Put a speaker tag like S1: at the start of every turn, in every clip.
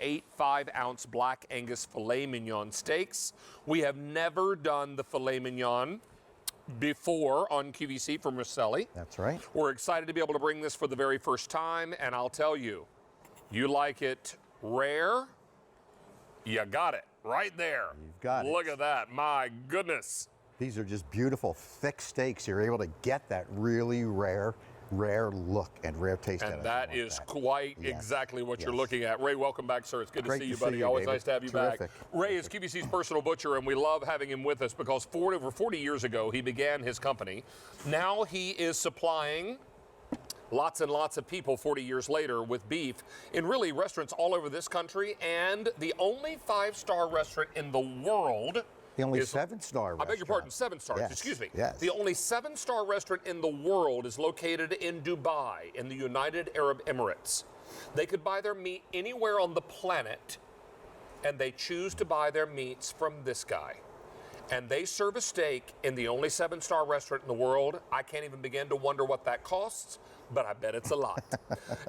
S1: 8 5-ounce Black Angus Filet Mignon steaks. We have never done the Filet Mignon before on QVC from Rastelli.
S2: That's right.
S1: We're excited to be able to bring this for the very first time, and I'll tell you, you like it rare, you got it right there.
S2: You've got it.
S1: Look at that, my goodness.
S2: These are just beautiful, thick steaks. You're able to get that really rare look and rare taste.
S1: And that is quite exactly what you're looking at. Ray, welcome back, sir. It's good to see you, buddy. Always nice to have you back. Ray is QVC's personal butcher, and we love having him with us because over 40 years ago, he began his company. Now he is supplying lots and lots of people 40 years later with beef in really restaurants all over this country, and the only 5-star restaurant in the world.
S2: The only 7-star restaurant.
S1: I beg your pardon, 7 stars, excuse me.
S2: Yes.
S1: The only 7-star restaurant in the world is located in Dubai, in the United Arab Emirates. They could buy their meat anywhere on the planet, and they choose to buy their meats from this guy. And they serve a steak in the only 7-star restaurant in the world. I can't even begin to wonder what that costs, but I bet it's a lot.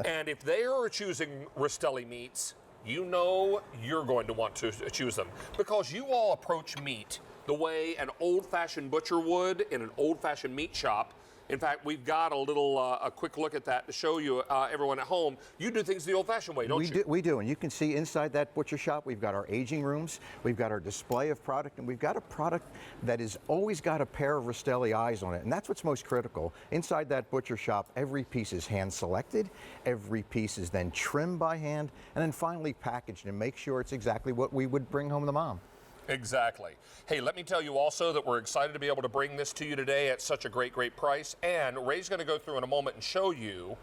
S1: And if they are choosing Rastelli meats, you know you're going to want to choose them because you all approach meat the way an old-fashioned butcher would in an old-fashioned meat shop. In fact, we've got a quick look at that to show you, everyone at home. You do things the old-fashioned way, don't you?
S2: We do, and you can see inside that butcher shop, we've got our aging rooms, we've got our display of product, and we've got a product that has always got a pair of Rastelli eyes on it, and that's what's most critical. Inside that butcher shop, every piece is hand-selected, every piece is then trimmed by hand, and then finally packaged and make sure it's exactly what we would bring home to mom.
S1: Exactly. Hey, let me tell you also that we're excited to be able to bring this to you today at such a great price. And Ray's going to go through in a moment and show you.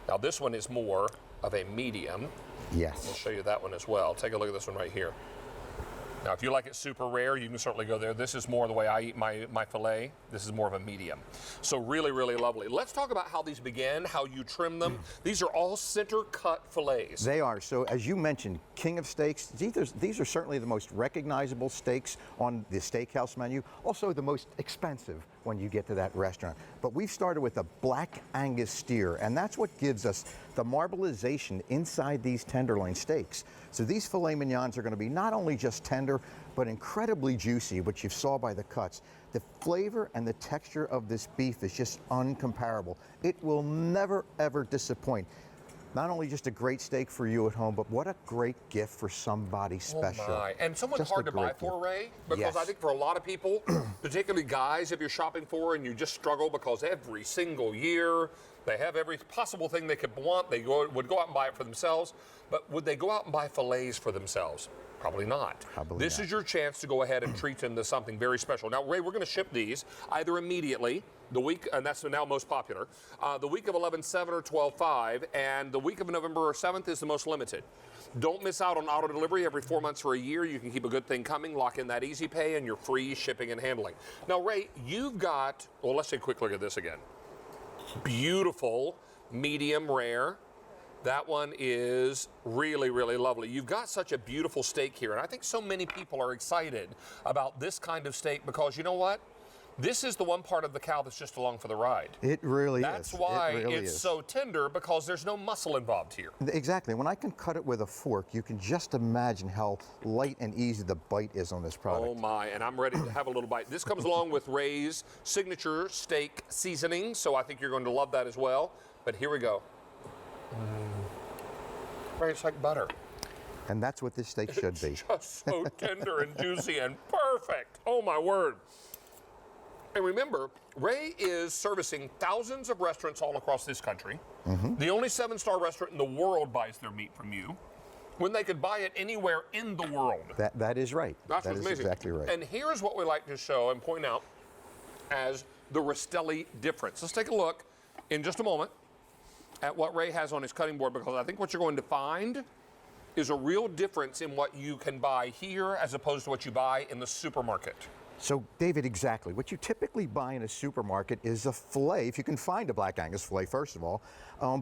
S1: Now, this one is more of a medium.
S2: Yes.
S1: I'll show you that one as well. Take a look at this one right here. Now, if you like it super rare, you can certainly go there. This is more the way I eat my filet. This is more of a medium. So really, really lovely. Let's talk about how these begin, how you trim them. These are all center cut fillets.
S2: They are. So as you mentioned, king of steaks, these are certainly the most recognizable steaks on the steakhouse menu. Also the most expensive when you get to that restaurant. But we've started with a Black Angus steer, and that's what gives us the marbleization inside these tenderloin steaks. So these filet mignons are going to be not only just tender, but incredibly juicy, which you saw by the cuts. The flavor and the texture of this beef is just uncomparable. It will never, ever disappoint. Not only just a great steak for you at home, but what a great gift for somebody special.
S1: Oh my. And someone's hard to buy for, Ray, because I think for a lot of people, particularly guys, if you're shopping for and you just struggle because every single year they have every possible thing they could want, they would go out and buy it for themselves. But would they go out and buy fillets for themselves? Probably not. This is your chance to go ahead and treat them to something very special. Now, Ray, we're going to ship these either immediately, the week, and that's now most popular, the week of 11/7 or 12/5, and the week of November 7th is the most limited. Don't miss out on auto delivery every 4 months or a year. You can keep a good thing coming, lock in that easy pay, and your free shipping and handling. Now, Ray, you've got, well, let's take a quick look at this again. Beautiful, medium rare. That one is really, really lovely. You've got such a beautiful steak here, and I think so many people are excited about this kind of steak because you know what? This is the one part of the cow that's just along for the ride.
S2: It really is.
S1: That's why it's so tender, because there's no muscle involved here.
S2: Exactly. When I can cut it with a fork, you can just imagine how light and easy the bite is on this product.
S1: Oh my, and I'm ready to have a little bite. This comes along with Ray's signature steak seasoning, so I think you're going to love that as well. But here we go. Ray, it's like butter.
S2: And that's what this steak should be.
S1: Just so tender and juicy and perfect. Oh my word. And remember, Ray is servicing thousands of restaurants all across this country. The only 7-star restaurant in the world buys their meat from you when they could buy it anywhere in the world.
S2: That is right.
S1: That's what's amazing.
S2: Exactly right.
S1: And here's what we like to show and point out as the Rastelli difference. Let's take a look in just a moment at what Ray has on his cutting board, because I think what you're going to find is a real difference in what you can buy here as opposed to what you buy in the supermarket.
S2: So, David, exactly. What you typically buy in a supermarket is a filet, if you can find a Black Angus filet, first of all,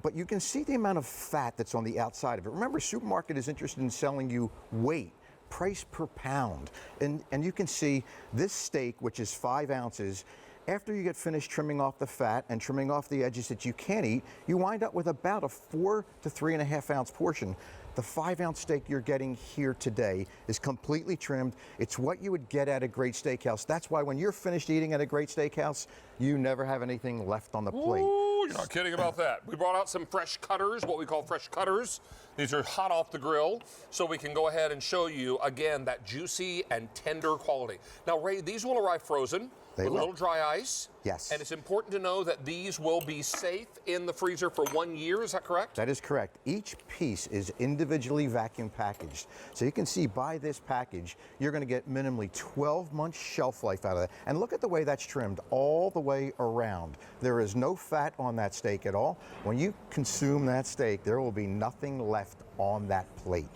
S2: but you can see the amount of fat that's on the outside of it. Remember, supermarket is interested in selling you weight, price per pound. And you can see this steak, which is 5 ounces, after you get finished trimming off the fat and trimming off the edges that you can't eat, you wind up with about a 4 to 3.5 ounce portion. The 5-ounce steak you're getting here today is completely trimmed. It's what you would get at a great steakhouse. That's why when you're finished eating at a great steakhouse, you never have anything left on the plate.
S1: Ooh, you're not kidding about that. We brought out some fresh cutters, what we call fresh cutters. These are hot off the grill, so we can go ahead and show you, again, that juicy and tender quality. Now, Ray, these will arrive frozen with a little dry ice.
S2: Yes.
S1: And it's important to know that these will be safe in the freezer for 1 year, is that correct?
S2: That is correct. Each piece is individually vacuum packaged. So you can see by this package, you're going to get minimally 12 months shelf life out of that. And look at the way that's trimmed all the way around. There is no fat on that steak at all. When you consume that steak, there will be nothing left on that plate.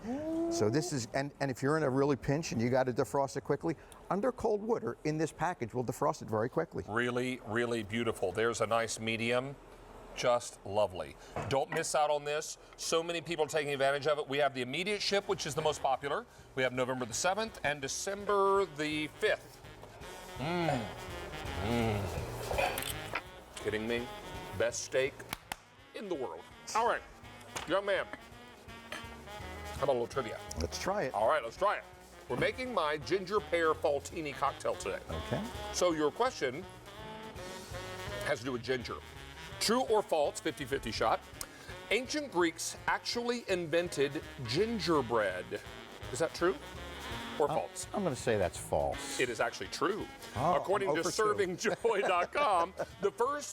S2: So this is, and if you're in a really pinch and you got to defrost it quickly, under cold water in this package will defrost it very quickly.
S1: Really, really beautiful. There's a nice medium. Just lovely. Don't miss out on this. So many people taking advantage of it. We have the immediate ship, which is the most popular. We have November the 7th and December the 5th. Kidding me? Best steak in the world. All right, young man. How about a little trivia?
S2: Let's try it.
S1: All right, let's try it. We're making my ginger pear faltini cocktail today.
S2: Okay.
S1: So your question has to do with ginger. True or false, 50-50 shot. Ancient Greeks actually invented gingerbread. Is that true or false?
S2: I'm going to say that's false.
S1: It is actually true.
S2: Oh,
S1: According
S2: I'm
S1: to
S2: 0 for 2.
S1: servingjoy.com, the first